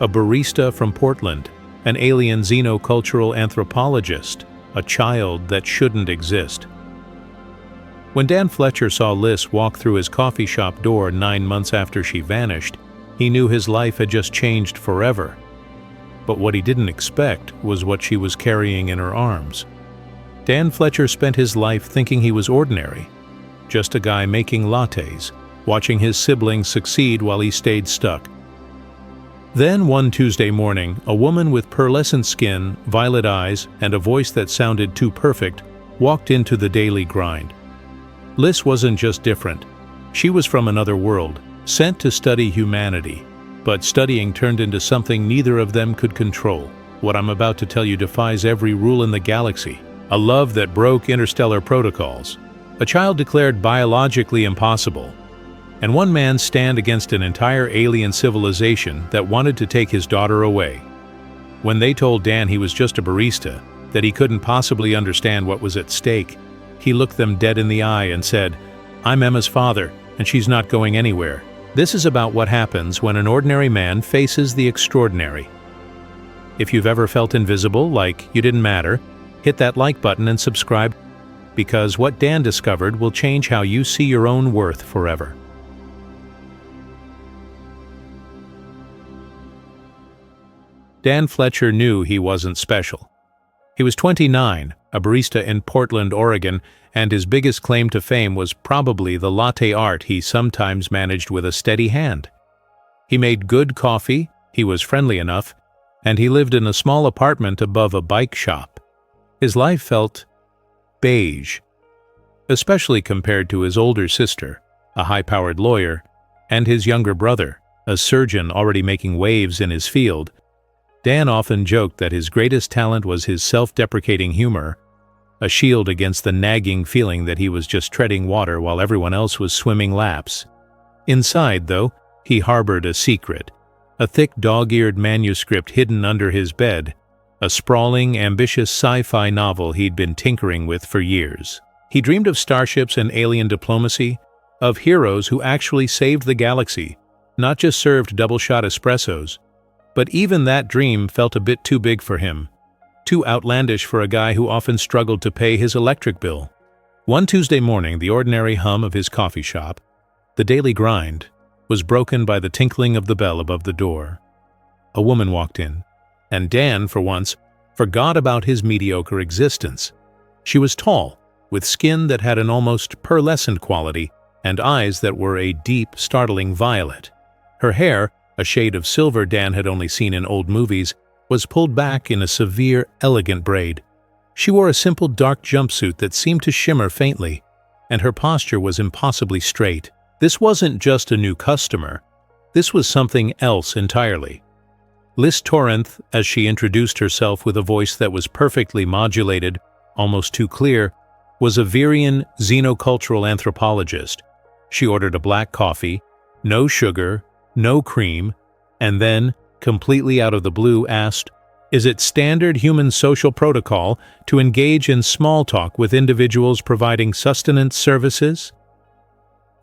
a barista from Portland, an alien xenocultural anthropologist, a child that shouldn't exist. When Dan Fletcher saw Liz walk through his coffee shop door 9 months after she vanished, he knew his life had just changed forever. But what he didn't expect was what she was carrying in her arms. Dan Fletcher spent his life thinking he was ordinary, just a guy making lattes, watching his siblings succeed while he stayed stuck. Then one Tuesday morning, a woman with pearlescent skin, violet eyes, and a voice that sounded too perfect walked into the daily grind. Liz wasn't just different. She was from another world, sent to study humanity. But studying turned into something neither of them could control. What I'm about to tell you defies every rule in the galaxy. A love that broke interstellar protocols. A child declared biologically impossible. And one man's stand against an entire alien civilization that wanted to take his daughter away. When they told Dan he was just a barista, that he couldn't possibly understand what was at stake, he looked them dead in the eye and said, "I'm Emma's father, and she's not going anywhere." This is about what happens when an ordinary man faces the extraordinary. If you've ever felt invisible, like you didn't matter, hit that like button and subscribe, because what Dan discovered will change how you see your own worth forever. Dan Fletcher knew he wasn't special. He was 29, a barista in Portland, Oregon, and his biggest claim to fame was probably the latte art he sometimes managed with a steady hand. He made good coffee, he was friendly enough, and he lived in a small apartment above a bike shop. His life felt beige, especially compared to his older sister, a high-powered lawyer, and his younger brother, a surgeon already making waves in his field. Dan often joked that his greatest talent was his self-deprecating humor, a shield against the nagging feeling that he was just treading water while everyone else was swimming laps. Inside, though, he harbored a secret, a thick dog-eared manuscript hidden under his bed, a sprawling, ambitious sci-fi novel he'd been tinkering with for years. He dreamed of starships and alien diplomacy, of heroes who actually saved the galaxy, not just served double-shot espressos. But even that dream felt a bit too big for him, too outlandish for a guy who often struggled to pay his electric bill. One Tuesday morning, the ordinary hum of his coffee shop, the daily grind, was broken by the tinkling of the bell above the door. A woman walked in, and Dan, for once, forgot about his mediocre existence. She was tall, with skin that had an almost pearlescent quality, and eyes that were a deep, startling violet. Her hair, a shade of silver Dan had only seen in old movies, was pulled back in a severe, elegant braid. She wore a simple dark jumpsuit that seemed to shimmer faintly, and her posture was impossibly straight. This wasn't just a new customer. This was something else entirely. Liz Torrent, as she introduced herself with a voice that was perfectly modulated, almost too clear, was a Virian xenocultural anthropologist. She ordered a black coffee, no sugar, no cream, and then, completely out of the blue, asked, "Is it standard human social protocol to engage in small talk with individuals providing sustenance services?"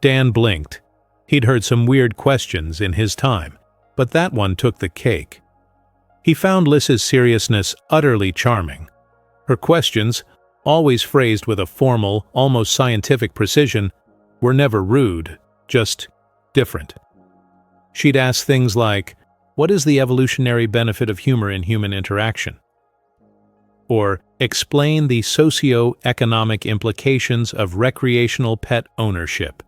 Dan blinked. He'd heard some weird questions in his time, but that one took the cake. He found Liz's seriousness utterly charming. Her questions, always phrased with a formal, almost scientific precision, were never rude, just different. She'd ask things like, "What is the evolutionary benefit of humor in human interaction?" Or, "Explain the socio-economic implications of recreational pet ownership."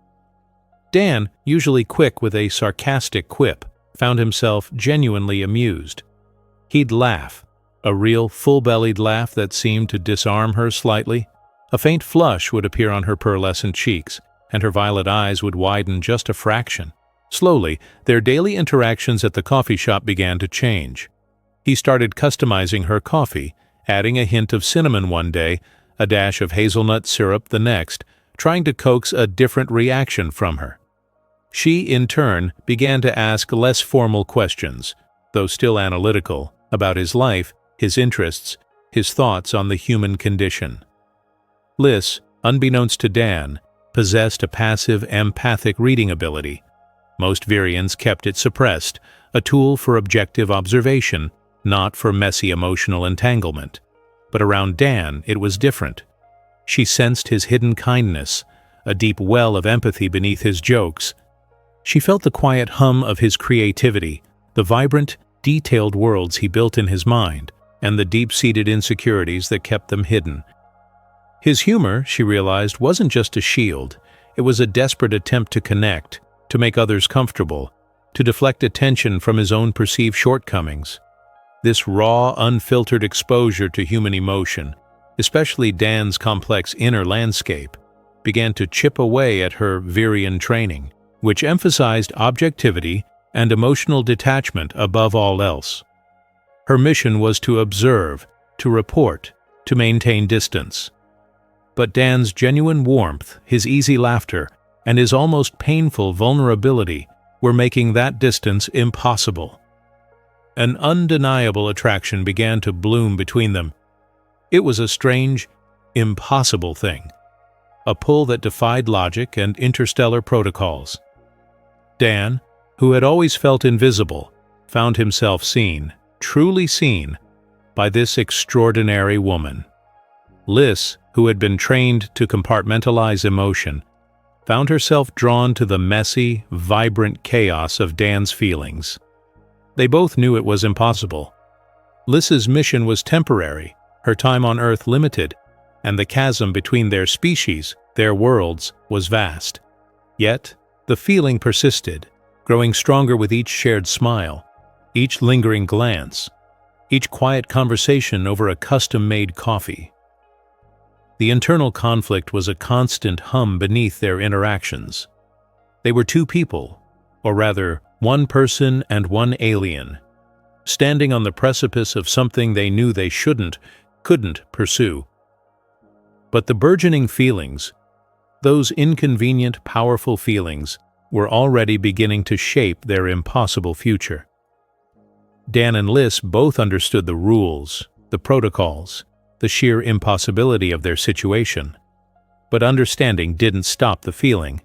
Dan, usually quick with a sarcastic quip, found himself genuinely amused. He'd laugh, a real full-bellied laugh that seemed to disarm her slightly. A faint flush would appear on her pearlescent cheeks, and her violet eyes would widen just a fraction. Slowly, their daily interactions at the coffee shop began to change. He started customizing her coffee, adding a hint of cinnamon one day, a dash of hazelnut syrup the next, trying to coax a different reaction from her. She, in turn, began to ask less formal questions, though still analytical, about his life, his interests, his thoughts on the human condition. Liz, unbeknownst to Dan, possessed a passive, empathic reading ability. Most Virians kept it suppressed, a tool for objective observation, not for messy emotional entanglement. But around Dan, it was different. She sensed his hidden kindness, a deep well of empathy beneath his jokes. She felt the quiet hum of his creativity, the vibrant, detailed worlds he built in his mind, and the deep-seated insecurities that kept them hidden. His humor, she realized, wasn't just a shield. It was a desperate attempt to connect, to make others comfortable, to deflect attention from his own perceived shortcomings. This raw, unfiltered exposure to human emotion, especially Dan's complex inner landscape, began to chip away at her Virian training, which emphasized objectivity and emotional detachment above all else. Her mission was to observe, to report, to maintain distance. But Dan's genuine warmth, his easy laughter, and his almost painful vulnerability were making that distance impossible. An undeniable attraction began to bloom between them. It was a strange, impossible thing, a pull that defied logic and interstellar protocols. Dan, who had always felt invisible, found himself seen, truly seen, by this extraordinary woman. Liz, who had been trained to compartmentalize emotion, found herself drawn to the messy, vibrant chaos of Dan's feelings. They both knew it was impossible. Liz's mission was temporary, her time on Earth limited, and the chasm between their species, their worlds, was vast. Yet, the feeling persisted, growing stronger with each shared smile, each lingering glance, each quiet conversation over a custom-made coffee. The internal conflict was a constant hum beneath their interactions. They were two people, or rather, one person and one alien, standing on the precipice of something they knew they couldn't pursue. But the burgeoning feelings, those inconvenient, powerful feelings, were already beginning to shape their impossible future. Dan and Liz both understood the rules, the protocols, the sheer impossibility of their situation. But understanding didn't stop the feeling,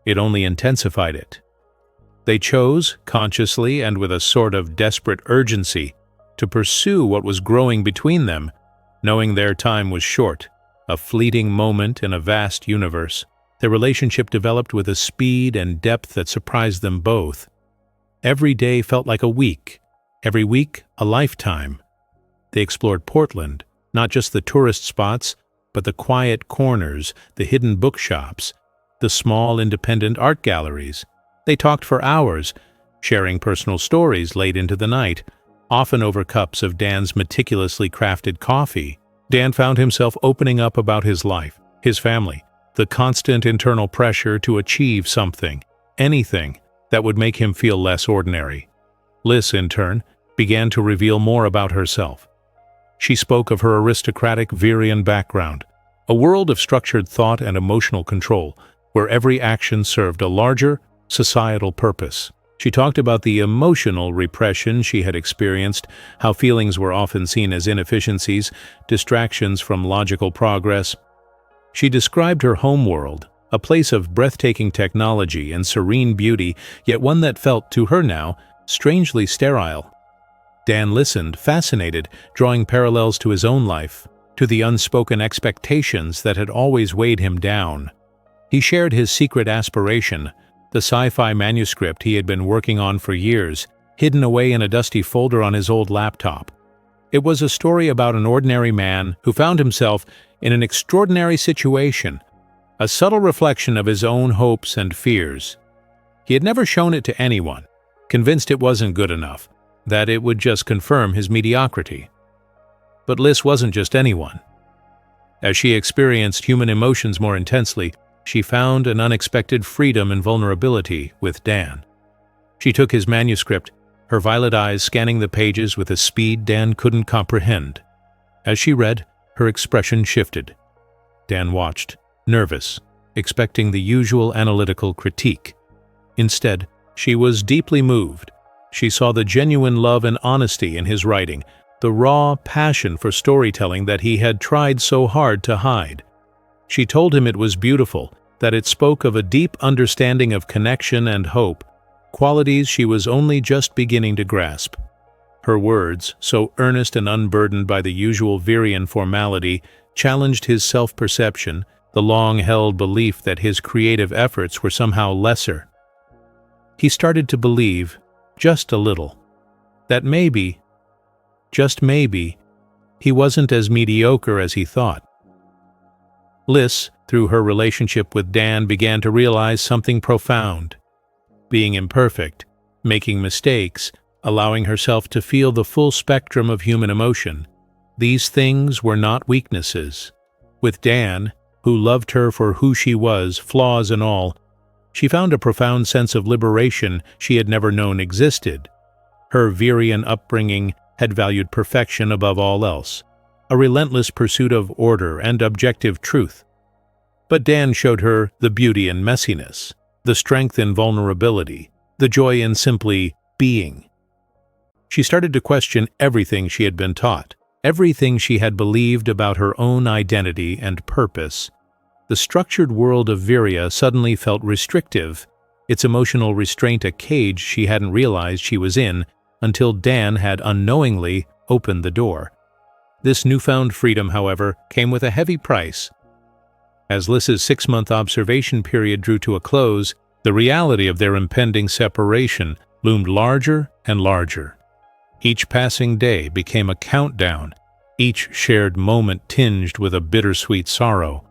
it only intensified it. They chose, consciously and with a sort of desperate urgency, to pursue what was growing between them, knowing their time was short, a fleeting moment in a vast universe. Their relationship developed with a speed and depth that surprised them both. Every day felt like a week, every week a lifetime. They explored Portland, not just the tourist spots, but the quiet corners, the hidden bookshops, the small independent art galleries. They talked for hours, sharing personal stories late into the night, often over cups of Dan's meticulously crafted coffee. Dan found himself opening up about his life, his family, the constant internal pressure to achieve something, anything, that would make him feel less ordinary. Liz, in turn, began to reveal more about herself. She spoke of her aristocratic Virian background, a world of structured thought and emotional control, where every action served a larger, societal purpose. She talked about the emotional repression she had experienced, how feelings were often seen as inefficiencies, distractions from logical progress. She described her homeworld, a place of breathtaking technology and serene beauty, yet one that felt, to her now, strangely sterile. Dan listened, fascinated, drawing parallels to his own life, to the unspoken expectations that had always weighed him down. He shared his secret aspiration, the sci-fi manuscript he had been working on for years, hidden away in a dusty folder on his old laptop. It was a story about an ordinary man who found himself in an extraordinary situation, a subtle reflection of his own hopes and fears. He had never shown it to anyone, convinced it wasn't good enough, that it would just confirm his mediocrity. But Liz wasn't just anyone. As she experienced human emotions more intensely, she found an unexpected freedom and vulnerability with Dan. She took his manuscript, her violet eyes scanning the pages with a speed Dan couldn't comprehend. As she read, her expression shifted. Dan watched, nervous, expecting the usual analytical critique. Instead, she was deeply moved. She saw the genuine love and honesty in his writing, the raw passion for storytelling that he had tried so hard to hide. She told him it was beautiful, that it spoke of a deep understanding of connection and hope, qualities she was only just beginning to grasp. Her words, so earnest and unburdened by the usual Virian formality, challenged his self-perception, the long-held belief that his creative efforts were somehow lesser. He started to believe, just a little, that maybe, just maybe, he wasn't as mediocre as he thought. Liz, through her relationship with Dan, began to realize something profound. Being imperfect, making mistakes, allowing herself to feel the full spectrum of human emotion, these things were not weaknesses. With Dan, who loved her for who she was, flaws and all, she found a profound sense of liberation she had never known existed. Her Virian upbringing had valued perfection above all else, a relentless pursuit of order and objective truth. But Dan showed her the beauty in messiness, the strength in vulnerability, the joy in simply being. She started to question everything she had been taught, everything she had believed about her own identity and purpose. The structured world of Viria suddenly felt restrictive, its emotional restraint a cage she hadn't realized she was in until Dan had unknowingly opened the door. This newfound freedom, however, came with a heavy price. As Liz's 6-month observation period drew to a close, the reality of their impending separation loomed larger and larger. Each passing day became a countdown, each shared moment tinged with a bittersweet sorrow.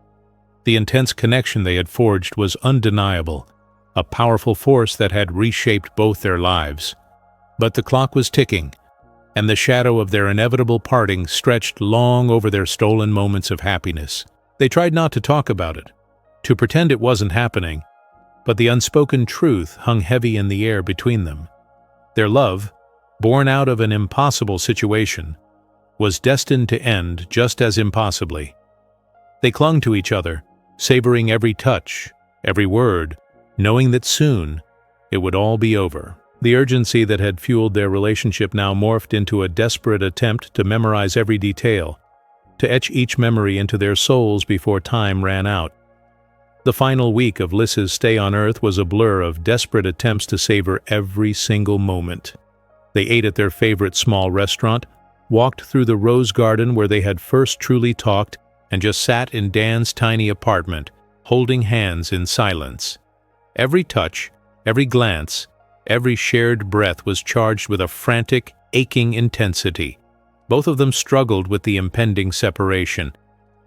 The intense connection they had forged was undeniable, a powerful force that had reshaped both their lives. But the clock was ticking, and the shadow of their inevitable parting stretched long over their stolen moments of happiness. They tried not to talk about it, to pretend it wasn't happening, but the unspoken truth hung heavy in the air between them. Their love, born out of an impossible situation, was destined to end just as impossibly. They clung to each other, savoring every touch, every word, knowing that soon it would all be over. The urgency that had fueled their relationship now morphed into a desperate attempt to memorize every detail, to etch each memory into their souls before time ran out. The final week of Liz's stay on Earth was a blur of desperate attempts to savor every single moment. They ate at their favorite small restaurant, walked through the rose garden where they had first truly talked, and just sat in Dan's tiny apartment, holding hands in silence. Every touch, every glance, every shared breath was charged with a frantic, aching intensity. Both of them struggled with the impending separation,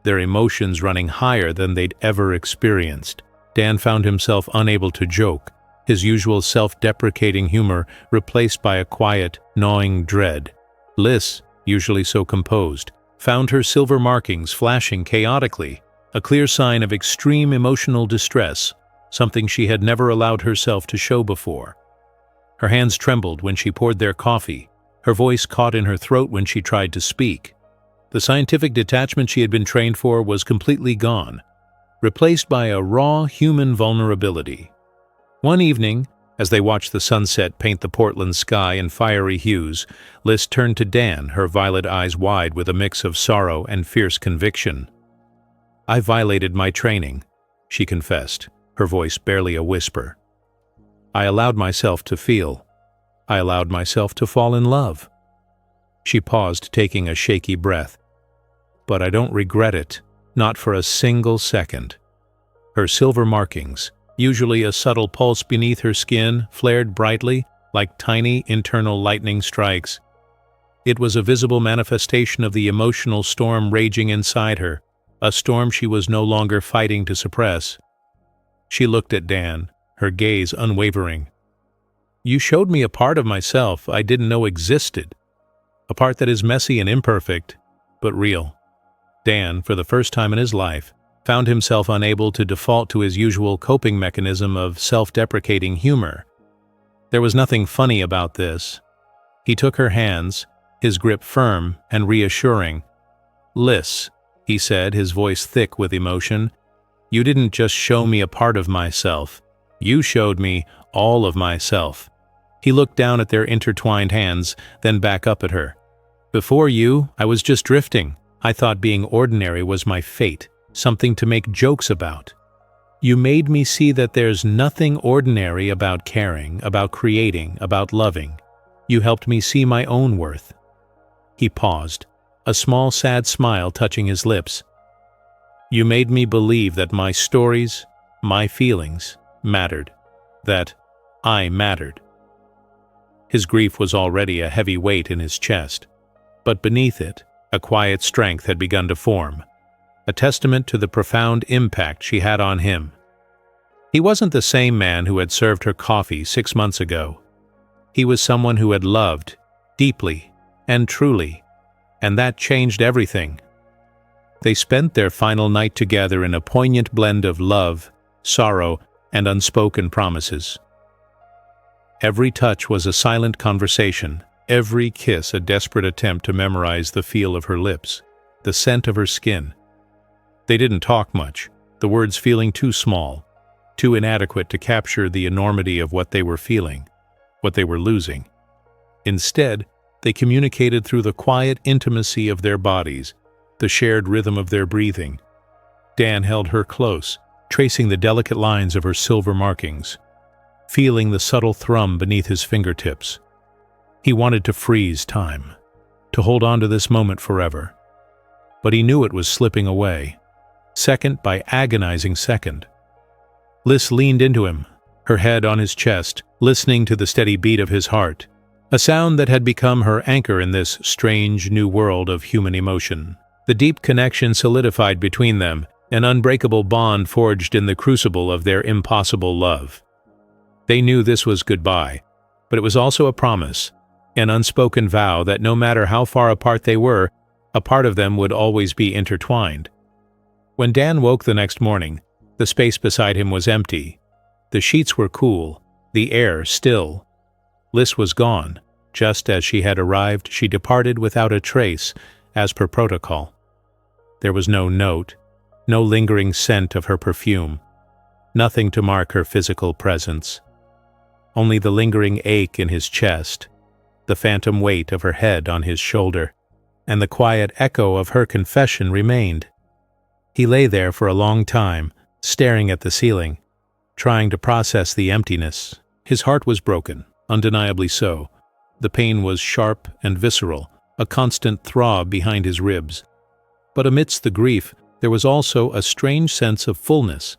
their emotions running higher than they'd ever experienced. Dan found himself unable to joke, his usual self-deprecating humor replaced by a quiet, gnawing dread. Liz, usually so composed, found her silver markings flashing chaotically, a clear sign of extreme emotional distress, something she had never allowed herself to show before. Her hands trembled when she poured their coffee, her voice caught in her throat when she tried to speak. The scientific detachment she had been trained for was completely gone, replaced by a raw human vulnerability. One evening, as they watched the sunset paint the Portland sky in fiery hues, Liz turned to Dan, her violet eyes wide with a mix of sorrow and fierce conviction. "I violated my training," she confessed, her voice barely a whisper. "I allowed myself to feel. I allowed myself to fall in love." She paused, taking a shaky breath. "But I don't regret it, not for a single second." Her silver markings, usually a subtle pulse beneath her skin, flared brightly, like tiny internal lightning strikes. It was a visible manifestation of the emotional storm raging inside her, a storm she was no longer fighting to suppress. She looked at Dan, her gaze unwavering. "You showed me a part of myself I didn't know existed, a part that is messy and imperfect, but real." Dan, for the first time in his life, found himself unable to default to his usual coping mechanism of self-deprecating humor. There was nothing funny about this. He took her hands, his grip firm and reassuring. "Liz," he said, his voice thick with emotion, "you didn't just show me a part of myself. You showed me all of myself." He looked down at their intertwined hands, then back up at her. "Before you, I was just drifting. I thought being ordinary was my fate, something to make jokes about. You made me see that there's nothing ordinary about caring, about creating, about loving. You helped me see my own worth." He paused, a small sad smile touching his lips. "You made me believe that my stories, my feelings, mattered. That I mattered." His grief was already a heavy weight in his chest, but beneath it, a quiet strength had begun to form, a testament to the profound impact she had on him. He wasn't the same man who had served her coffee 6 months ago. He was someone who had loved, deeply and truly, and that changed everything. They spent their final night together in a poignant blend of love, sorrow, and unspoken promises. Every touch was a silent conversation, every kiss a desperate attempt to memorize the feel of her lips, the scent of her skin. They didn't talk much, the words feeling too small, too inadequate to capture the enormity of what they were feeling, what they were losing. Instead, they communicated through the quiet intimacy of their bodies, the shared rhythm of their breathing. Dan held her close, tracing the delicate lines of her silver markings, feeling the subtle thrum beneath his fingertips. He wanted to freeze time, to hold on to this moment forever. But he knew it was slipping away, second by agonizing second. Liz leaned into him, her head on his chest, listening to the steady beat of his heart, a sound that had become her anchor in this strange new world of human emotion. The deep connection solidified between them, an unbreakable bond forged in the crucible of their impossible love. They knew this was goodbye, but it was also a promise, an unspoken vow that no matter how far apart they were, a part of them would always be intertwined. When Dan woke the next morning, the space beside him was empty. The sheets were cool, the air still. Liz was gone. Just as she had arrived, she departed without a trace, as per protocol. There was no note, no lingering scent of her perfume, nothing to mark her physical presence. Only the lingering ache in his chest, the phantom weight of her head on his shoulder, and the quiet echo of her confession remained. He lay there for a long time, staring at the ceiling, trying to process the emptiness. His heart was broken, undeniably so. The pain was sharp and visceral, a constant throb behind his ribs. But amidst the grief, there was also a strange sense of fullness.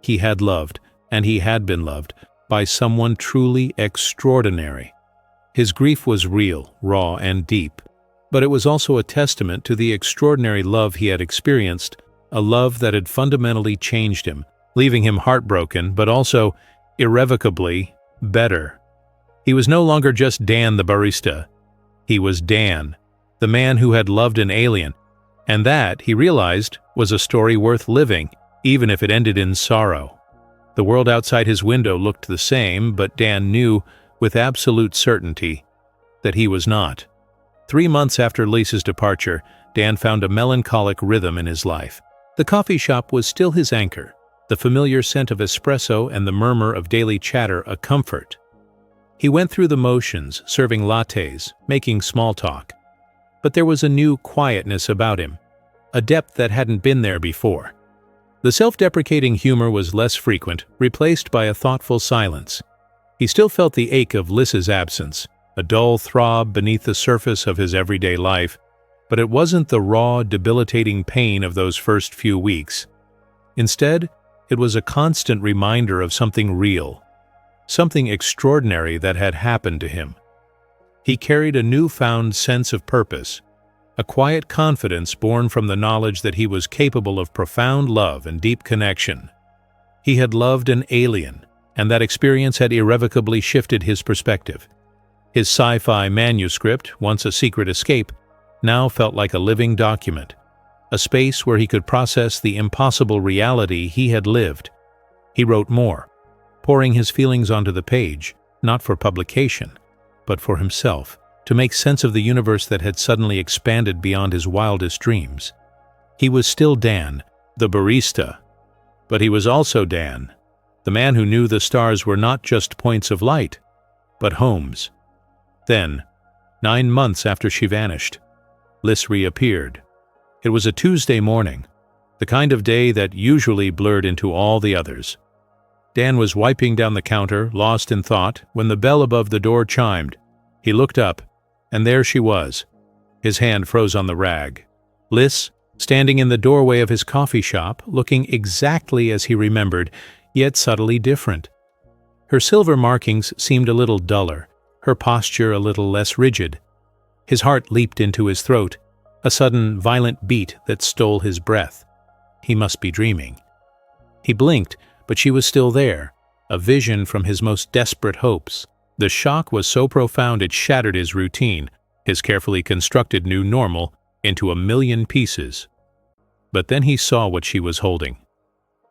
He had loved, and he had been loved, by someone truly extraordinary. His grief was real, raw, and deep, but it was also a testament to the extraordinary love he had experienced, a love that had fundamentally changed him, leaving him heartbroken, but also irrevocably better. He was no longer just Dan the barista. He was Dan, the man who had loved an alien, and that, he realized, was a story worth living, even if it ended in sorrow. The world outside his window looked the same, but Dan knew, with absolute certainty, that he was not. 3 months after Lisa's departure, Dan found a melancholic rhythm in his life. The coffee shop was still his anchor, the familiar scent of espresso and the murmur of daily chatter a comfort. He went through the motions, serving lattes, making small talk. But there was a new quietness about him, a depth that hadn't been there before. The self-deprecating humor was less frequent, replaced by a thoughtful silence. He still felt the ache of Liz's absence, a dull throb beneath the surface of his everyday life, but it wasn't the raw, debilitating pain of those first few weeks. Instead, it was a constant reminder of something real, something extraordinary that had happened to him. He carried a newfound sense of purpose, a quiet confidence born from the knowledge that he was capable of profound love and deep connection. He had loved an alien, and that experience had irrevocably shifted his perspective. His sci-fi manuscript, once a secret escape, now felt like a living document, a space where he could process the impossible reality he had lived. He wrote more, pouring his feelings onto the page, not for publication, but for himself, to make sense of the universe that had suddenly expanded beyond his wildest dreams. He was still Dan, the barista, but he was also Dan, the man who knew the stars were not just points of light, but homes. Then, 9 months after she vanished, Liz reappeared. It was a Tuesday morning. the kind of day that usually blurred into all the others. Dan was wiping down the counter, lost in thought, when the bell above the door chimed. He looked up, and there she was. His hand froze on the rag. Liz, standing in the doorway of his coffee shop, looking exactly as he remembered, yet subtly different. Her silver markings seemed a little duller, her posture a little less rigid. His heart leaped into his throat, a sudden, violent beat that stole his breath. He must be dreaming. He blinked, but she was still there, a vision from his most desperate hopes. The shock was so profound it shattered his routine, his carefully constructed new normal, into a million pieces. But then he saw what she was holding.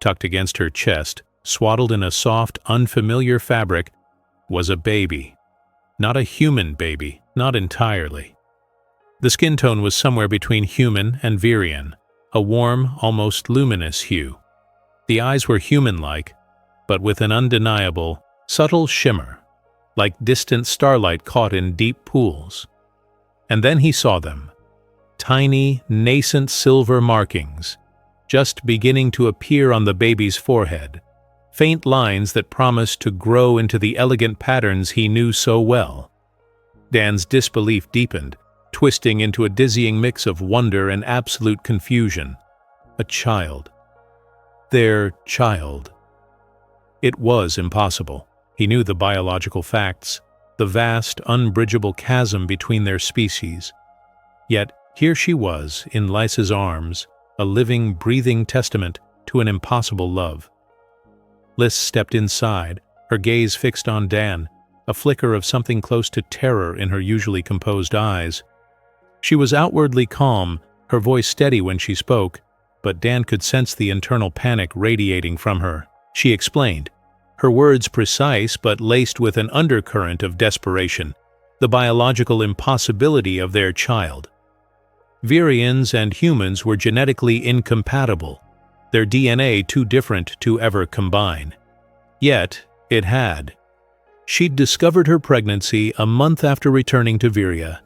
Tucked against her chest, swaddled in a soft, unfamiliar fabric, was a baby. Not a human baby, not entirely. The skin tone was somewhere between human and Virian, a warm, almost luminous hue. The eyes were human-like, but with an undeniable, subtle shimmer, like distant starlight caught in deep pools. And then he saw them. Tiny, nascent silver markings, just beginning to appear on the baby's forehead, faint lines that promised to grow into the elegant patterns he knew so well. Dan's disbelief deepened, twisting into a dizzying mix of wonder and absolute confusion. A child. Their child. It was impossible. He knew the biological facts, the vast, unbridgeable chasm between their species. Yet here she was, in Lys's arms, a living, breathing testament to an impossible love. Lys stepped inside, her gaze fixed on Dan, a flicker of something close to terror in her usually composed eyes. She was outwardly calm, her voice steady when she spoke, but Dan could sense the internal panic radiating from her. She explained, her words precise but laced with an undercurrent of desperation, the biological impossibility of their child. Virians and humans were genetically incompatible, their DNA too different to ever combine. Yet, it had. She'd discovered her pregnancy a month after returning to Viria,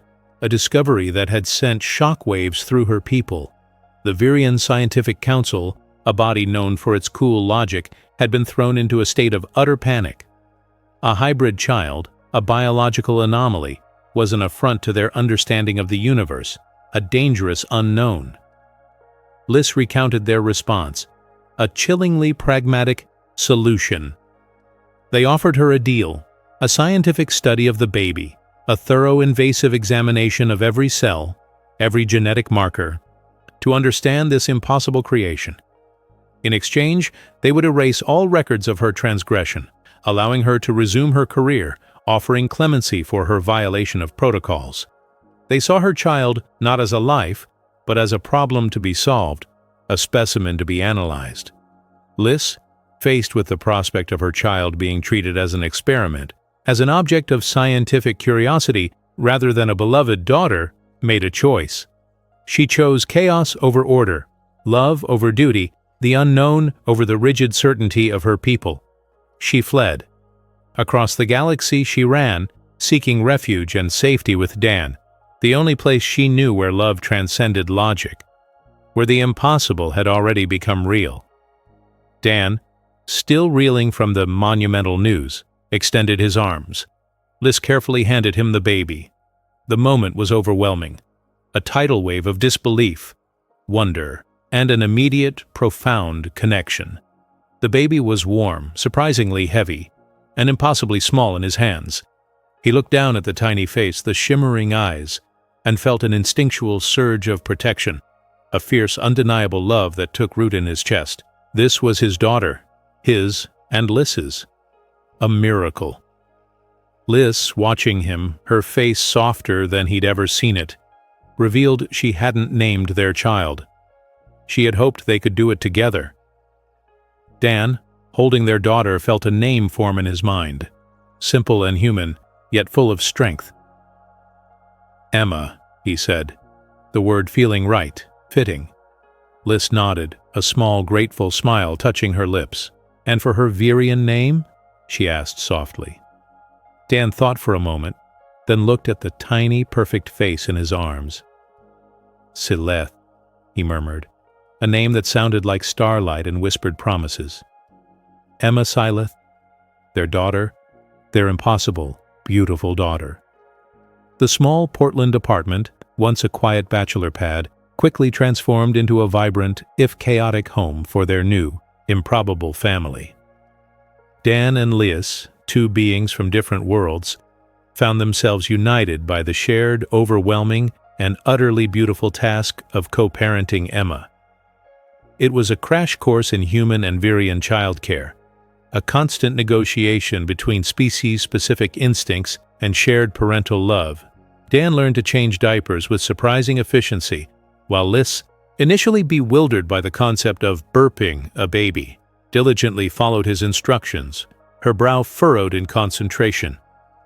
a discovery that had sent shockwaves through her people. The Virian Scientific Council, a body known for its cool logic, had been thrown into a state of utter panic. A hybrid child, a biological anomaly, was an affront to their understanding of the universe, a dangerous unknown. Lys recounted their response, a chillingly pragmatic solution. They offered her a deal, a scientific study of the baby, a thorough invasive examination of every cell, every genetic marker, to understand this impossible creation. In exchange, they would erase all records of her transgression, allowing her to resume her career, offering clemency for her violation of protocols. They saw her child not as a life, but as a problem to be solved, a specimen to be analyzed. Lys, faced with the prospect of her child being treated as an experiment, as an object of scientific curiosity rather than a beloved daughter, made a choice. She chose chaos over order, love over duty, the unknown over the rigid certainty of her people. She fled. Across the galaxy she ran, seeking refuge and safety with Dan, the only place she knew where love transcended logic, where the impossible had already become real. Dan, still reeling from the monumental news, extended his arms. Lys carefully handed him the baby. The moment was overwhelming. A tidal wave of disbelief, wonder, and an immediate, profound connection. The baby was warm, surprisingly heavy, and impossibly small in his hands. He looked down at the tiny face, the shimmering eyes, and felt an instinctual surge of protection, a fierce, undeniable love that took root in his chest. This was his daughter, his and Lys's. A miracle. Lys, watching him, her face softer than he'd ever seen it, revealed she hadn't named their child. She had hoped they could do it together. Dan, holding their daughter, felt a name form in his mind, simple and human, yet full of strength. Emma, he said, the word feeling right, fitting. Lys nodded, a small, grateful smile touching her lips. And for her Virian name? She asked softly. Dan thought for a moment, then looked at the tiny, perfect face in his arms. Sileth, he murmured. a name that sounded like starlight and whispered promises. Emma Sileth, their daughter, their impossible, beautiful daughter. The small Portland apartment, once a quiet bachelor pad, quickly transformed into a vibrant, if chaotic, home for their new, improbable family. Dan and Lias, two beings from different worlds, found themselves united by the shared, overwhelming, and utterly beautiful task of co-parenting Emma. It was a crash course in human and Virian childcare, a constant negotiation between species-specific instincts and shared parental love. Dan learned to change diapers with surprising efficiency, while Liz, initially bewildered by the concept of burping a baby, diligently followed his instructions, her brow furrowed in concentration.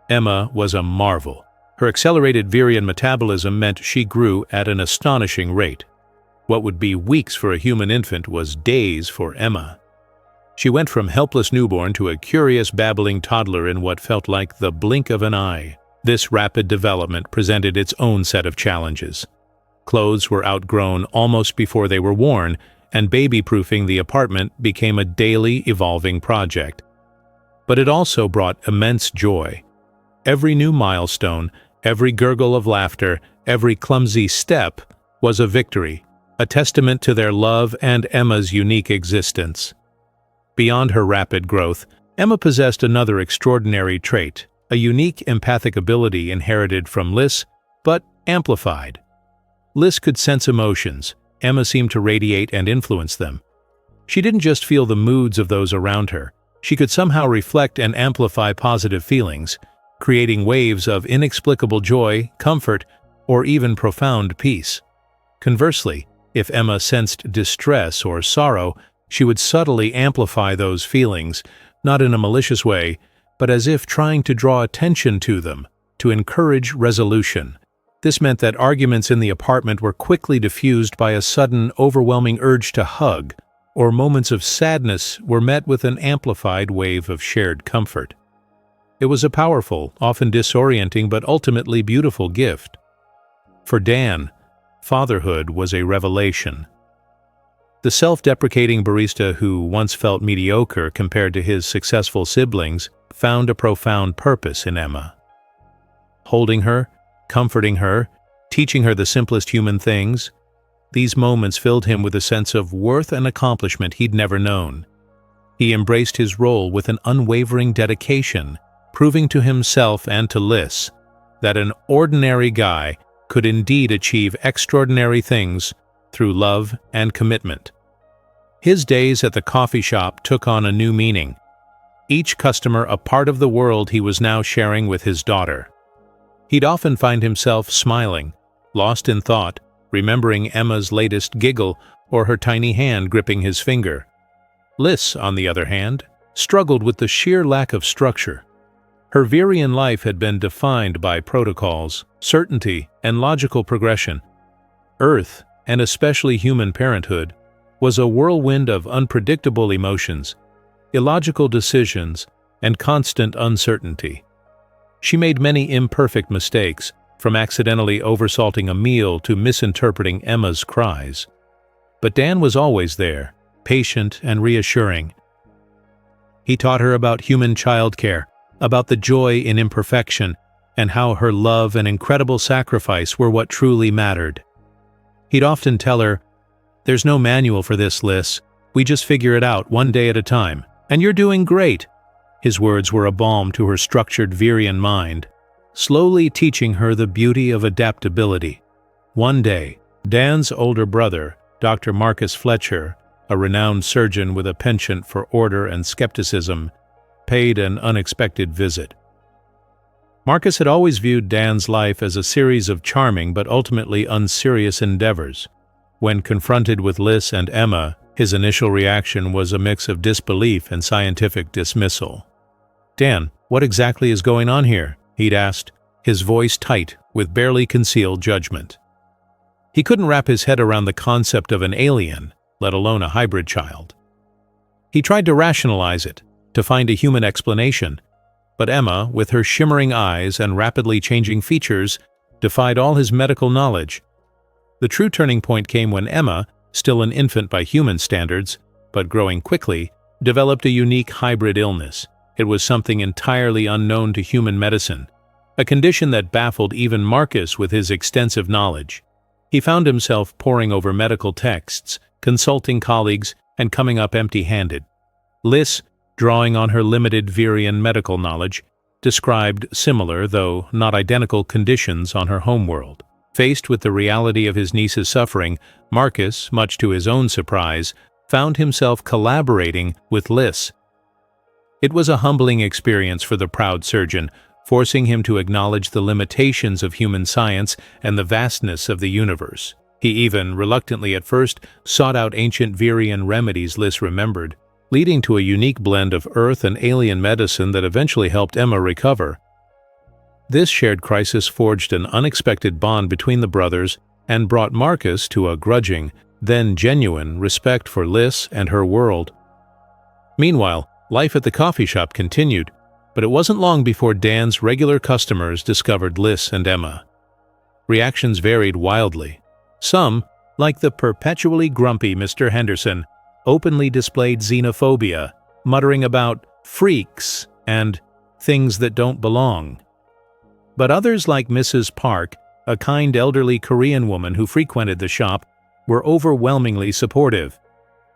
Emma was a marvel. Her accelerated virion metabolism meant she grew at an astonishing rate. What would be weeks for a human infant was days for Emma. She went from helpless newborn to a curious babbling toddler in what felt like the blink of an eye. This rapid development presented its own set of challenges. Clothes were outgrown almost before they were worn, and baby-proofing the apartment became a daily evolving project. But it also brought immense joy. Every new milestone, every gurgle of laughter, every clumsy step was a victory, a testament to their love and Emma's unique existence. Beyond her rapid growth, Emma possessed another extraordinary trait, a unique empathic ability inherited from Liz, but amplified. Liz could sense emotions. Emma seemed to radiate and influence them. She didn't just feel the moods of those around her. She could somehow reflect and amplify positive feelings, creating waves of inexplicable joy, comfort, or even profound peace. Conversely, if Emma sensed distress or sorrow, she would subtly amplify those feelings, not in a malicious way, but as if trying to draw attention to them, to encourage resolution. This meant that arguments in the apartment were quickly diffused by a sudden, overwhelming urge to hug, or moments of sadness were met with an amplified wave of shared comfort. It was a powerful, often disorienting but ultimately beautiful gift. For Dan, fatherhood was a revelation. The self-deprecating barista who once felt mediocre compared to his successful siblings found a profound purpose in Emma. Holding her, comforting her, teaching her the simplest human things, these moments filled him with a sense of worth and accomplishment he'd never known. He embraced his role with an unwavering dedication, proving to himself and to Liz that an ordinary guy could indeed achieve extraordinary things through love and commitment. His days at the coffee shop took on a new meaning, each customer a part of the world he was now sharing with his daughter. He'd often find himself smiling, lost in thought, remembering Emma's latest giggle or her tiny hand gripping his finger. Liz, on the other hand, struggled with the sheer lack of structure. Her Virian life had been defined by protocols, certainty, and logical progression. Earth, and especially human parenthood, was a whirlwind of unpredictable emotions, illogical decisions, and constant uncertainty. She made many imperfect mistakes, from accidentally oversalting a meal to misinterpreting Emma's cries. But Dan was always there, patient and reassuring. He taught her about human childcare, about the joy in imperfection, and how her love and incredible sacrifice were what truly mattered. He'd often tell her, "There's no manual for this, Liz. We just figure it out one day at a time. And you're doing great." His words were a balm to her structured Virian mind, slowly teaching her the beauty of adaptability. One day, Dan's older brother, Dr. Marcus Fletcher, a renowned surgeon with a penchant for order and skepticism, paid an unexpected visit. Marcus had always viewed Dan's life as a series of charming but ultimately unserious endeavors. When confronted with Liz and Emma, his initial reaction was a mix of disbelief and scientific dismissal. "Dan, what exactly is going on here?" he'd asked, his voice tight with barely concealed judgment. He couldn't wrap his head around the concept of an alien, let alone a hybrid child. He tried to rationalize it, to find a human explanation, but Emma, with her shimmering eyes and rapidly changing features, defied all his medical knowledge. The true turning point came when Emma, still an infant by human standards, but growing quickly, developed a unique hybrid illness. It was something entirely unknown to human medicine, a condition that baffled even Marcus with his extensive knowledge. He found himself poring over medical texts, consulting colleagues, and coming up empty-handed. Lys, drawing on her limited Virian medical knowledge, described similar, though not identical, conditions on her homeworld. Faced with the reality of his niece's suffering, Marcus, much to his own surprise, found himself collaborating with Lys. It was a humbling experience for the proud surgeon, forcing him to acknowledge the limitations of human science and the vastness of the universe. He even, reluctantly at first, sought out ancient Virian remedies Lys remembered, leading to a unique blend of Earth and alien medicine that eventually helped Emma recover. This shared crisis forged an unexpected bond between the brothers and brought Marcus to a grudging, then genuine, respect for Lys and her world. Meanwhile, life at the coffee shop continued, but it wasn't long before Dan's regular customers discovered Lys and Emma. Reactions varied wildly. Some, like the perpetually grumpy Mr. Henderson, openly displayed xenophobia, muttering about freaks and things that don't belong. But others, like Mrs. Park, a kind elderly Korean woman who frequented the shop, were overwhelmingly supportive.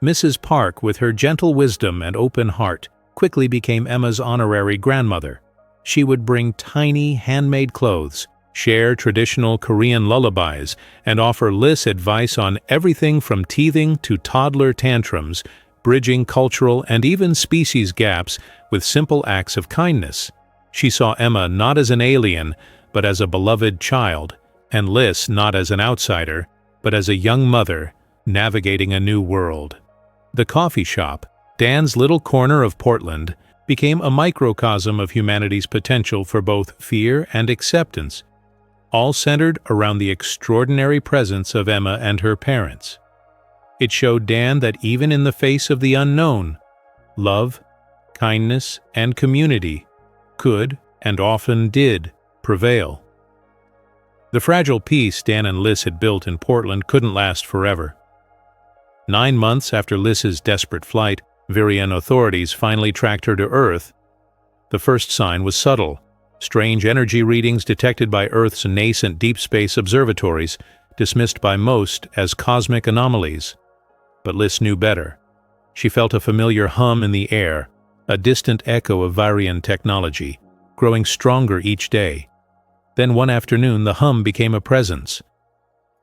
Mrs. Park, with her gentle wisdom and open heart, quickly became Emma's honorary grandmother. She would bring tiny, handmade clothes, share traditional Korean lullabies, and offer Lys advice on everything from teething to toddler tantrums, bridging cultural and even species gaps with simple acts of kindness. She saw Emma not as an alien, but as a beloved child, and Lys not as an outsider, but as a young mother navigating a new world. The coffee shop, Dan's little corner of Portland, became a microcosm of humanity's potential for both fear and acceptance, all centered around the extraordinary presence of Emma and her parents. It showed Dan that even in the face of the unknown, love, kindness, and community could, and often did, prevail. The fragile peace Dan and Lys had built in Portland couldn't last forever. 9 months after Lys's desperate flight, Virian authorities finally tracked her to Earth. The first sign was subtle: strange energy readings detected by Earth's nascent deep space observatories, dismissed by most as cosmic anomalies. But Lys knew better. She felt a familiar hum in the air, a distant echo of Virian technology, growing stronger each day. Then one afternoon the hum became a presence.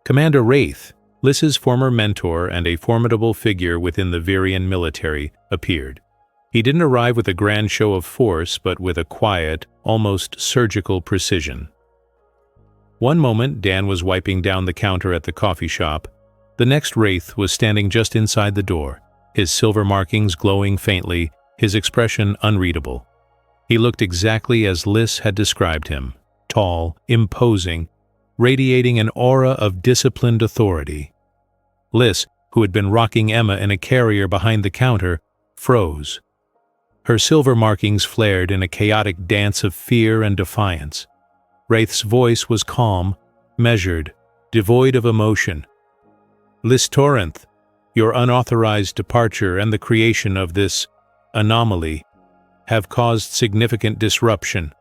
Commander Wraith, Lys's former mentor and a formidable figure within the Virian military, appeared. He didn't arrive with a grand show of force, but with a quiet, almost surgical precision. One moment Dan was wiping down the counter at the coffee shop. The next Wraith was standing just inside the door, his silver markings glowing faintly, his expression unreadable. He looked exactly as Lys had described him: tall, imposing, radiating an aura of disciplined authority. Lys, who had been rocking Emma in a carrier behind the counter, froze. Her silver markings flared in a chaotic dance of fear and defiance. Wraith's voice was calm, measured, devoid of emotion. "Lys Torrent, your unauthorized departure and the creation of this anomaly have caused significant disruption."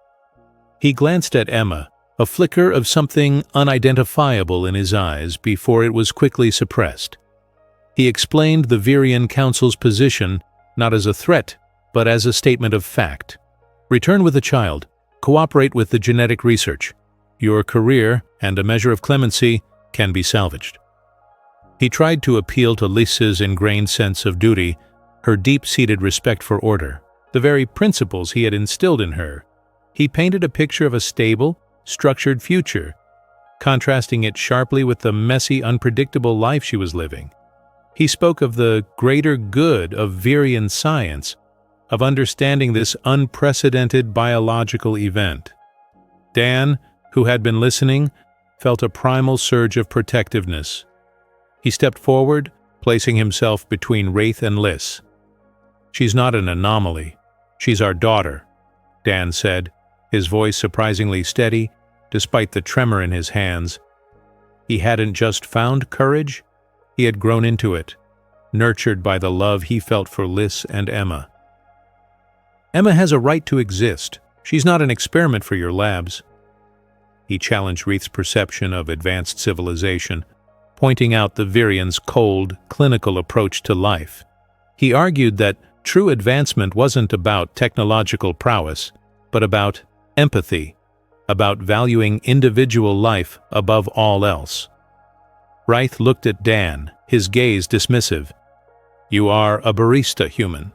He glanced at Emma, a flicker of something unidentifiable in his eyes before it was quickly suppressed. He explained the Virian Council's position not as a threat, but as a statement of fact. "Return with the child. Cooperate with the genetic research. Your career and a measure of clemency can be salvaged." He tried to appeal to Lys's ingrained sense of duty, her deep-seated respect for order, the very principles he had instilled in her. He painted a picture of a stable, structured future, contrasting it sharply with the messy, unpredictable life she was living. He spoke of the greater good of Virian science, of understanding this unprecedented biological event. Dan, who had been listening, felt a primal surge of protectiveness. He stepped forward, placing himself between Wraith and Lys. "She's not an anomaly. She's our daughter," Dan said, his voice surprisingly steady, despite the tremor in his hands. He hadn't just found courage, He had grown into it, nurtured by the love he felt for Liz and Emma. "Emma has a right to exist. She's not an experiment for your labs." He challenged Reith's perception of advanced civilization, pointing out the Virians' cold, clinical approach to life. He argued that true advancement wasn't about technological prowess, but about empathy, about valuing individual life above all else. Reith looked at Dan, his gaze dismissive. "You are a barista human.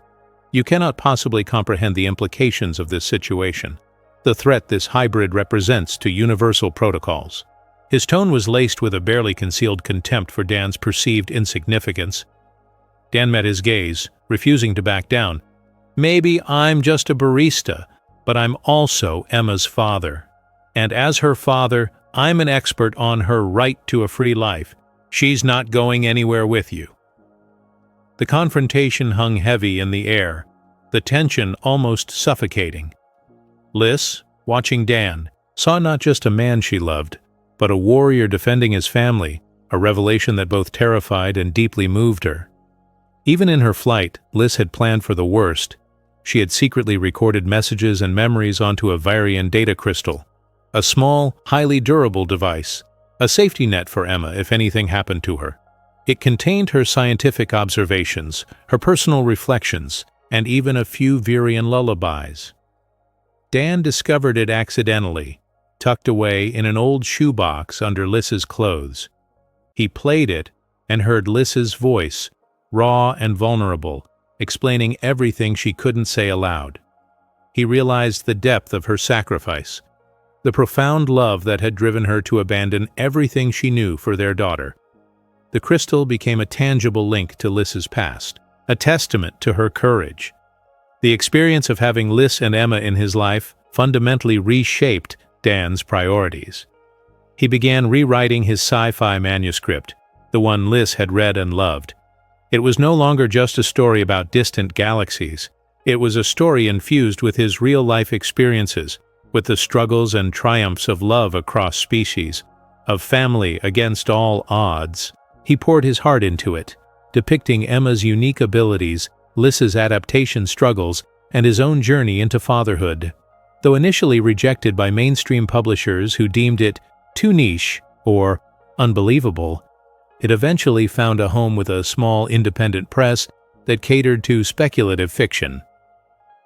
You cannot possibly comprehend the implications of this situation, the threat this hybrid represents to universal protocols." His tone was laced with a barely concealed contempt for Dan's perceived insignificance. Dan met his gaze, refusing to back down. "Maybe I'm just a barista, but I'm also Emma's father. And as her father, I'm an expert on her right to a free life. She's not going anywhere with you." The confrontation hung heavy in the air, the tension almost suffocating. Liz, watching Dan, saw not just a man she loved, but a warrior defending his family, a revelation that both terrified and deeply moved her. Even in her flight, Liz had planned for the worst. She had secretly recorded messages and memories onto a Virian data crystal, a small, highly durable device, a safety net for Emma if anything happened to her. It contained her scientific observations, her personal reflections, and even a few Virian lullabies. Dan discovered it accidentally, tucked away in an old shoebox under Liz's clothes. He played it and heard Liz's voice, raw and vulnerable, explaining everything she couldn't say aloud. He realized the depth of her sacrifice, the profound love that had driven her to abandon everything she knew for their daughter. The crystal became a tangible link to Liz's past, a testament to her courage. The experience of having Liz and Emma in his life fundamentally reshaped Dan's priorities. He began rewriting his sci-fi manuscript, the one Liz had read and loved. It was no longer just a story about distant galaxies. It was a story infused with his real-life experiences, with the struggles and triumphs of love across species, of family against all odds. He poured his heart into it, depicting Emma's unique abilities, Liz's adaptation struggles, and his own journey into fatherhood. Though initially rejected by mainstream publishers who deemed it too niche or unbelievable, it eventually found a home with a small independent press that catered to speculative fiction.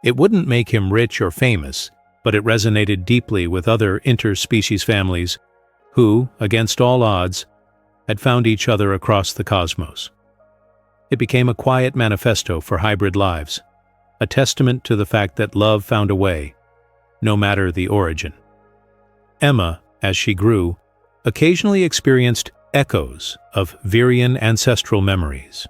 It wouldn't make him rich or famous, but it resonated deeply with other interspecies families who, against all odds, had found each other across the cosmos. It became a quiet manifesto for hybrid lives, a testament to the fact that love found a way, no matter the origin. Emma, as she grew, occasionally experienced echoes of Virian ancestral memories.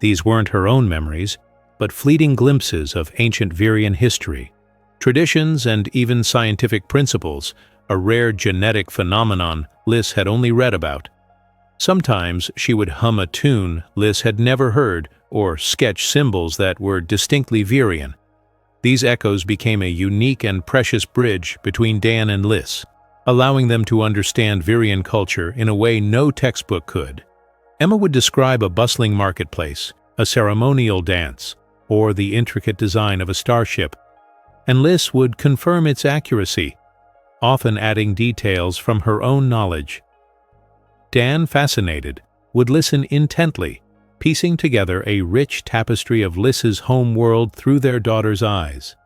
These weren't her own memories, but fleeting glimpses of ancient Virian history, traditions, and even scientific principles, a rare genetic phenomenon Liz had only read about. Sometimes she would hum a tune Liz had never heard or sketch symbols that were distinctly Virian. These echoes became a unique and precious bridge between Dan and Liz, allowing them to understand Virian culture in a way no textbook could. Emma would describe a bustling marketplace, a ceremonial dance, or the intricate design of a starship, and Liz would confirm its accuracy, often adding details from her own knowledge. Dan, fascinated, would listen intently, piecing together a rich tapestry of Liz's home world through their daughter's eyes.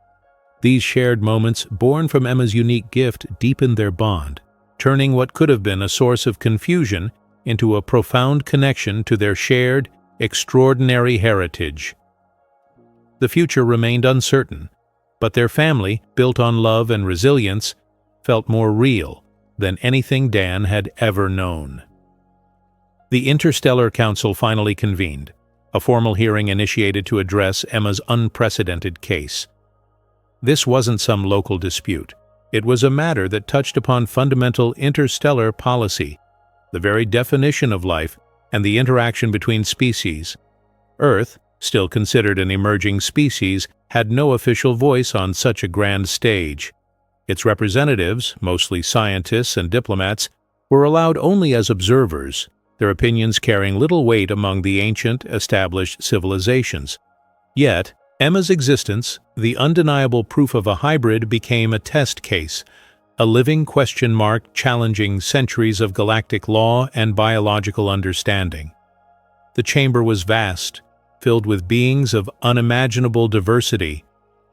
These shared moments, born from Emma's unique gift, deepened their bond, turning what could have been a source of confusion into a profound connection to their shared, extraordinary heritage. The future remained uncertain, but their family, built on love and resilience, felt more real than anything Dan had ever known. The Interstellar Council finally convened, a formal hearing initiated to address Emma's unprecedented case. This wasn't some local dispute. It was a matter that touched upon fundamental interstellar policy, the very definition of life, and the interaction between species. Earth, still considered an emerging species, had no official voice on such a grand stage. Its representatives, mostly scientists and diplomats, were allowed only as observers, their opinions carrying little weight among the ancient, established civilizations. Yet, Emma's existence, the undeniable proof of a hybrid, became a test case, a living question mark challenging centuries of galactic law and biological understanding. The chamber was vast, filled with beings of unimaginable diversity,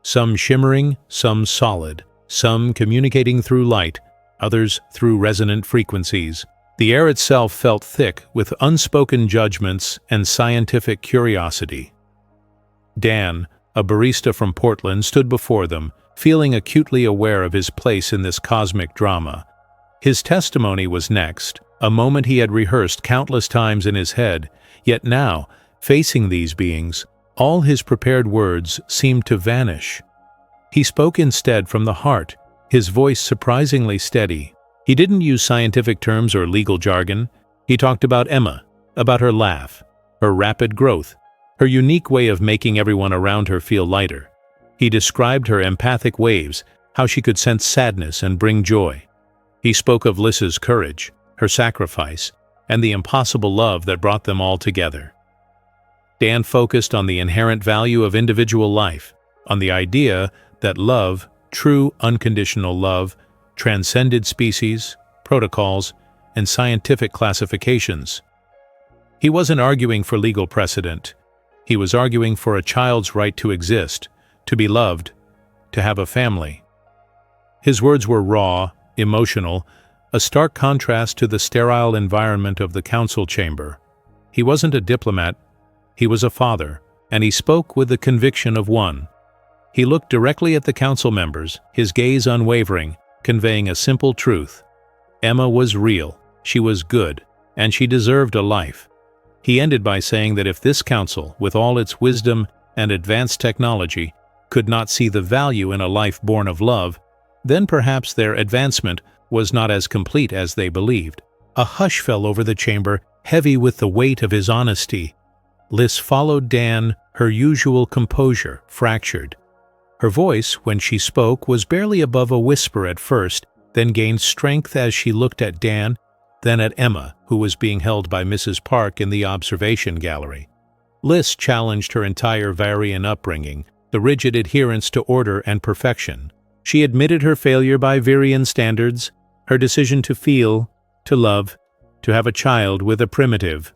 some shimmering, some solid, some communicating through light, others through resonant frequencies. The air itself felt thick with unspoken judgments and scientific curiosity. Dan, a barista from Portland, stood before them, feeling acutely aware of his place in this cosmic drama. His testimony was next, a moment he had rehearsed countless times in his head, yet now, facing these beings, all his prepared words seemed to vanish. He spoke instead from the heart, his voice surprisingly steady. He didn't use scientific terms or legal jargon. He talked about Emma, about her laugh, her rapid growth, her unique way of making everyone around her feel lighter. He described her empathic waves, how she could sense sadness and bring joy. He spoke of Lys's courage, her sacrifice, and the impossible love that brought them all together. Dan focused on the inherent value of individual life, on the idea that love, true unconditional love, transcended species, protocols, and scientific classifications. He wasn't arguing for legal precedent. He was arguing for a child's right to exist, to be loved, to have a family. His words were raw, emotional, a stark contrast to the sterile environment of the council chamber. He wasn't a diplomat, he was a father, and he spoke with the conviction of one. He looked directly at the council members, his gaze unwavering, conveying a simple truth. Emma was real, she was good, and she deserved a life. He ended by saying that if this council, with all its wisdom and advanced technology, could not see the value in a life born of love, then perhaps their advancement was not as complete as they believed. A hush fell over the chamber, heavy with the weight of his honesty. Lys followed Dan, her usual composure fractured. Her voice, when she spoke, was barely above a whisper at first, then gained strength as she looked at Dan, then at Emma, who was being held by Mrs. Park in the observation gallery. Lys challenged her entire Varian upbringing, the rigid adherence to order and perfection. She admitted her failure by Virian standards, her decision to feel, to love, to have a child with a primitive.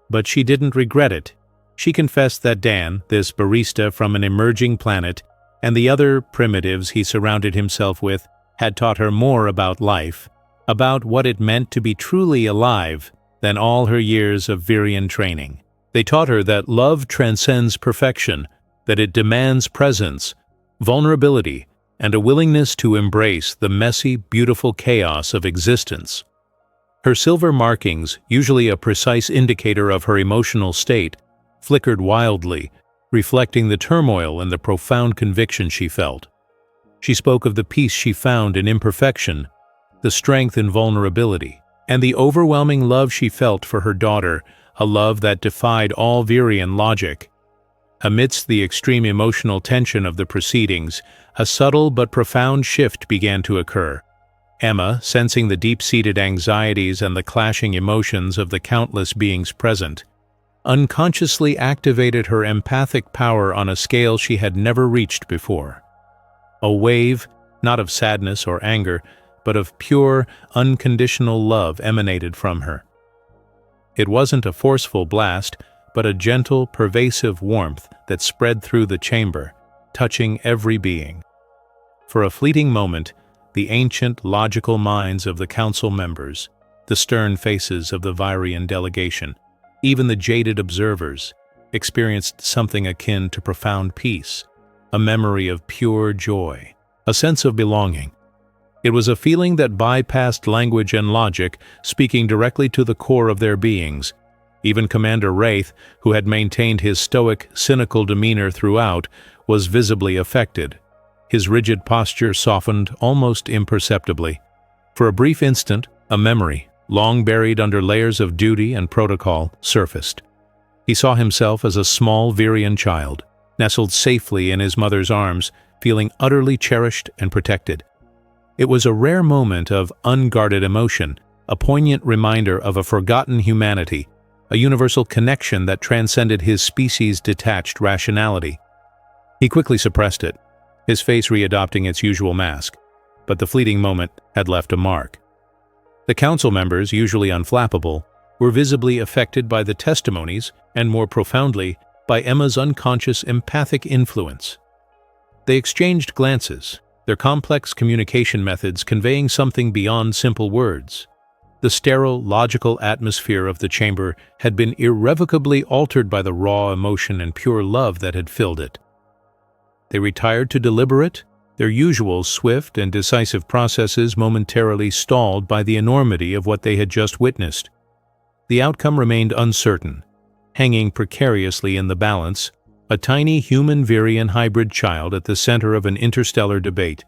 But she didn't regret it. She confessed that Dan, this barista from an emerging planet, and the other primitives he surrounded himself with, had taught her more about life, about what it meant to be truly alive, than all her years of Virian training. They taught her that love transcends perfection, that it demands presence, vulnerability, and a willingness to embrace the messy, beautiful chaos of existence. Her silver markings, usually a precise indicator of her emotional state, flickered wildly, reflecting the turmoil and the profound conviction she felt. She spoke of the peace she found in imperfection, the strength in vulnerability, and the overwhelming love she felt for her daughter, a love that defied all Virian logic. Amidst the extreme emotional tension of the proceedings, a subtle but profound shift began to occur. Emma, sensing the deep-seated anxieties and the clashing emotions of the countless beings present, unconsciously activated her empathic power on a scale she had never reached before. A wave, not of sadness or anger, but of pure, unconditional love emanated from her. It wasn't a forceful blast, but a gentle, pervasive warmth that spread through the chamber, touching every being. For a fleeting moment, the ancient, logical minds of the council members, the stern faces of the Virian delegation, even the jaded observers, experienced something akin to profound peace, a memory of pure joy, a sense of belonging. It was a feeling that bypassed language and logic, speaking directly to the core of their beings. Even Commander Wraith, who had maintained his stoic, cynical demeanor throughout, was visibly affected. His rigid posture softened almost imperceptibly. For a brief instant, a memory, long buried under layers of duty and protocol, surfaced. He saw himself as a small Virian child, nestled safely in his mother's arms, feeling utterly cherished and protected. It was a rare moment of unguarded emotion, a poignant reminder of a forgotten humanity, a universal connection that transcended his species' detached rationality. He quickly suppressed it, his face readopting its usual mask, but the fleeting moment had left a mark. The council members, usually unflappable, were visibly affected by the testimonies and, more profoundly, by Emma's unconscious empathic influence. They exchanged glances, their complex communication methods conveying something beyond simple words. The sterile, logical atmosphere of the chamber had been irrevocably altered by the raw emotion and pure love that had filled it. They retired to deliberate, their usual swift and decisive processes momentarily stalled by the enormity of what they had just witnessed. The outcome remained uncertain, hanging precariously in the balance, a tiny human-Virian hybrid child at the center of an interstellar debate.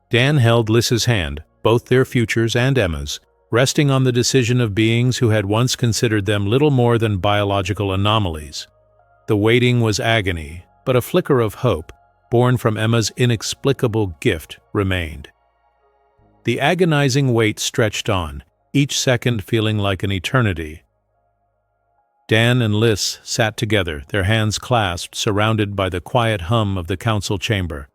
Dan held Lys's hand, both their futures and Emma's, resting on the decision of beings who had once considered them little more than biological anomalies. The waiting was agony, but a flicker of hope, born from Emma's inexplicable gift, remained. The agonizing wait stretched on, each second feeling like an eternity. Dan and Lys sat together, their hands clasped, surrounded by the quiet hum of the council chamber.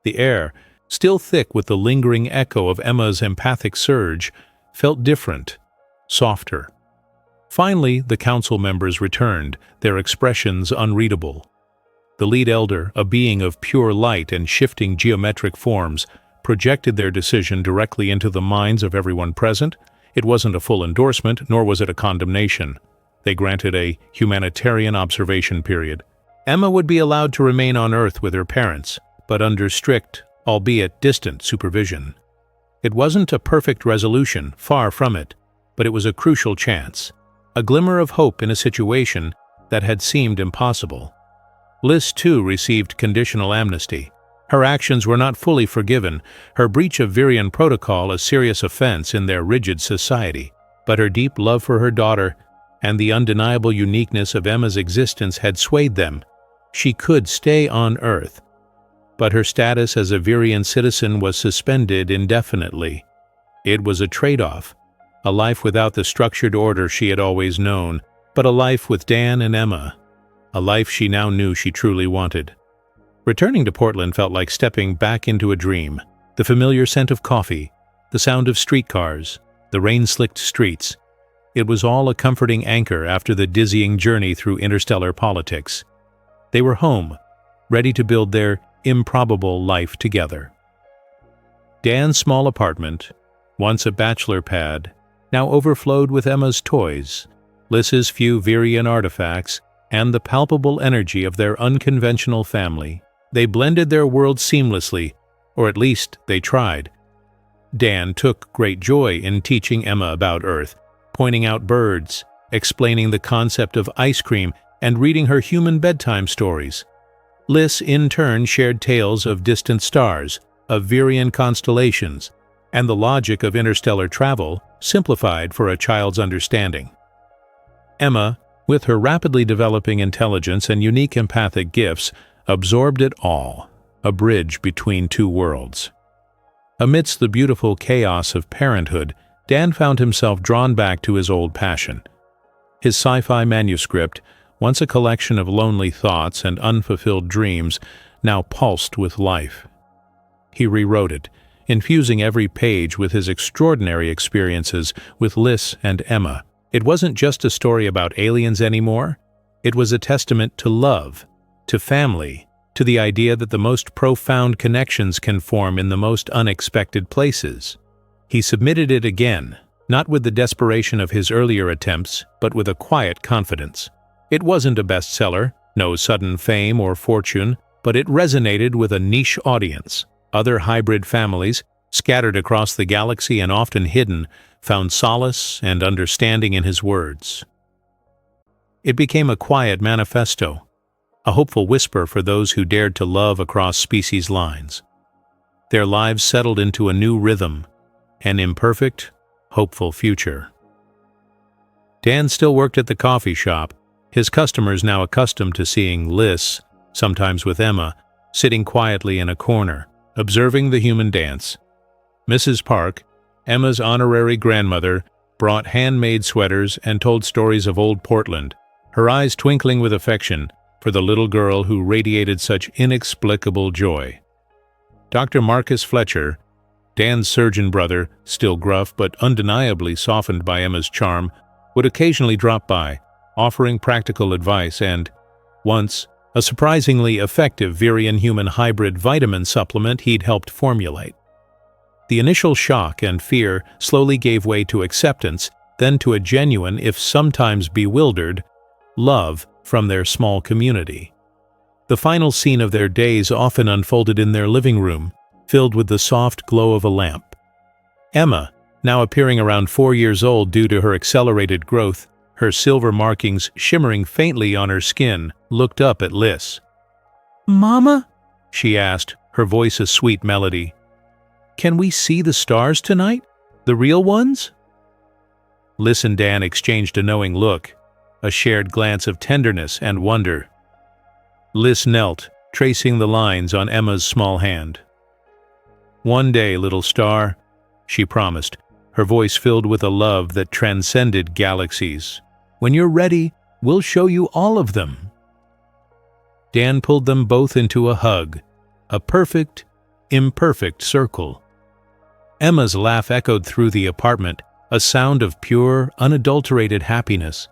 The air, still thick with the lingering echo of Emma's empathic surge, felt different, softer. Finally, the council members returned, their expressions unreadable. The lead elder, a being of pure light and shifting geometric forms, projected their decision directly into the minds of everyone present. It wasn't a full endorsement, nor was it a condemnation. They granted a humanitarian observation period. Emma would be allowed to remain on Earth with her parents, but under strict, albeit distant, supervision. It wasn't a perfect resolution, far from it, but it was a crucial chance, a glimmer of hope in a situation that had seemed impossible. Lys, too, received conditional amnesty. Her actions were not fully forgiven, her breach of Virian protocol a serious offense in their rigid society, but her deep love for her daughter and the undeniable uniqueness of Emma's existence had swayed them. She could stay on Earth, but her status as a Virian citizen was suspended indefinitely. It was a trade-off, a life without the structured order she had always known, but a life with Dan and Emma, a life she now knew she truly wanted. Returning to Portland felt like stepping back into a dream. The familiar scent of coffee, the sound of streetcars, the rain-slicked streets. It was all a comforting anchor after the dizzying journey through interstellar politics. They were home, ready to build their improbable life together. Dan's small apartment, once a bachelor pad, now overflowed with Emma's toys, Lys's few Virian artifacts, and the palpable energy of their unconventional family. They blended their worlds seamlessly, or at least they tried. Dan took great joy in teaching Emma about Earth, pointing out birds, explaining the concept of ice cream, and reading her human bedtime stories. Lys, in turn, shared tales of distant stars, of Virian constellations, and the logic of interstellar travel, simplified for a child's understanding. Emma, with her rapidly developing intelligence and unique empathic gifts, absorbed it all, a bridge between two worlds. Amidst the beautiful chaos of parenthood, Dan found himself drawn back to his old passion. His sci-fi manuscript, once a collection of lonely thoughts and unfulfilled dreams, now pulsed with life. He rewrote it, infusing every page with his extraordinary experiences with Lys and Emma. It wasn't just a story about aliens anymore. It was a testament to love, to family, to the idea that the most profound connections can form in the most unexpected places. He submitted it again, not with the desperation of his earlier attempts, but with a quiet confidence. It wasn't a bestseller, no sudden fame or fortune, but it resonated with a niche audience. Other hybrid families, scattered across the galaxy and often hidden, found solace and understanding in his words. It became a quiet manifesto, a hopeful whisper for those who dared to love across species lines. Their lives settled into a new rhythm, an imperfect, hopeful future. Dan still worked at the coffee shop, his customers now accustomed to seeing Lys, sometimes with Emma, sitting quietly in a corner, observing the human dance. Mrs. Park, Emma's honorary grandmother, brought handmade sweaters and told stories of old Portland, her eyes twinkling with affection for the little girl who radiated such inexplicable joy. Dr. Marcus Fletcher, Dan's surgeon brother, still gruff but undeniably softened by Emma's charm, would occasionally drop by, offering practical advice and, once, a surprisingly effective Virion-human hybrid vitamin supplement he'd helped formulate. The initial shock and fear slowly gave way to acceptance, then to a genuine, if sometimes bewildered, love from their small community. The final scene of their days often unfolded in their living room, filled with the soft glow of a lamp. Emma, now appearing around 4 years old due to her accelerated growth, her silver markings shimmering faintly on her skin, looked up at Liz. "Mama?" she asked, her voice a sweet melody. "Can we see the stars tonight? The real ones?" Liz and Dan exchanged a knowing look, a shared glance of tenderness and wonder. Liz knelt, tracing the lines on Emma's small hand. "One day, little star," she promised, her voice filled with a love that transcended galaxies. "When you're ready, we'll show you all of them." Dan pulled them both into a hug, a perfect, imperfect circle. Emma's laugh echoed through the apartment, a sound of pure, unadulterated happiness.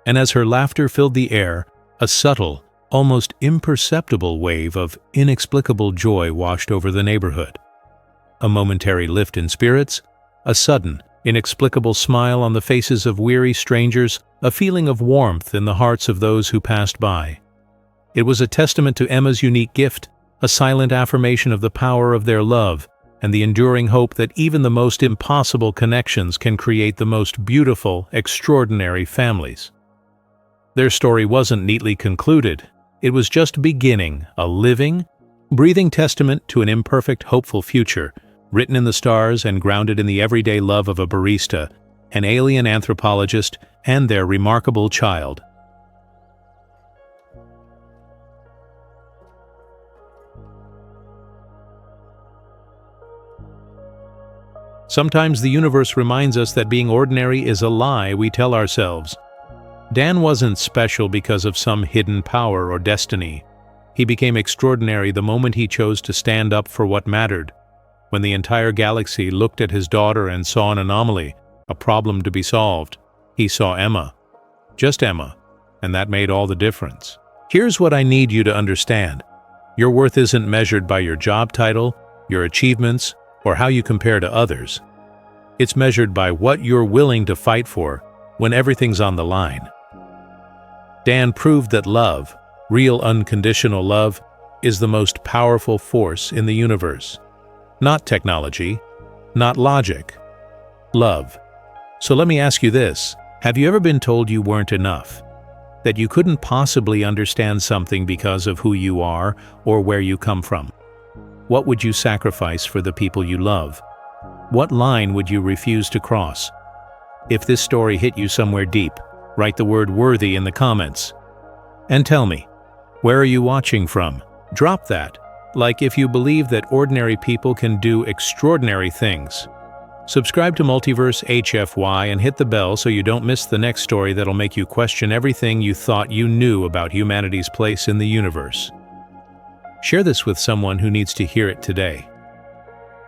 And as her laughter filled the air, a subtle, almost imperceptible wave of inexplicable joy washed over the neighborhood. A momentary lift in spirits, a sudden, inexplicable smile on the faces of weary strangers, a feeling of warmth in the hearts of those who passed by. It was a testament to Emma's unique gift, a silent affirmation of the power of their love, and the enduring hope that even the most impossible connections can create the most beautiful, extraordinary families. Their story wasn't neatly concluded. It was just beginning, a living, breathing testament to an imperfect, hopeful future, written in the stars and grounded in the everyday love of a barista, an alien anthropologist, and their remarkable child. Sometimes the universe reminds us that being ordinary is a lie we tell ourselves. Dan wasn't special because of some hidden power or destiny. He became extraordinary the moment he chose to stand up for what mattered. When the entire galaxy looked at his daughter and saw an anomaly, a problem to be solved, he saw Emma. Just Emma. And that made all the difference. Here's what I need you to understand. Your worth isn't measured by your job title, your achievements, or how you compare to others. It's measured by what you're willing to fight for when everything's on the line. Dan proved that love, real unconditional love, is the most powerful force in the universe. Not technology, not logic. Love. So let me ask you this. Have you ever been told you weren't enough? That you couldn't possibly understand something because of who you are or where you come from? What would you sacrifice for the people you love? What line would you refuse to cross? If this story hit you somewhere deep, write the word worthy in the comments. And tell me, where are you watching from? Drop that, like if you believe that ordinary people can do extraordinary things. Subscribe to Multiverse HFY and hit the bell so you don't miss the next story that'll make you question everything you thought you knew about humanity's place in the universe. Share this with someone who needs to hear it today.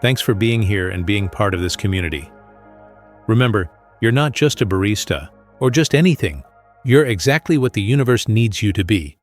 Thanks for being here and being part of this community. Remember, you're not just a barista, or just anything. You're exactly what the universe needs you to be.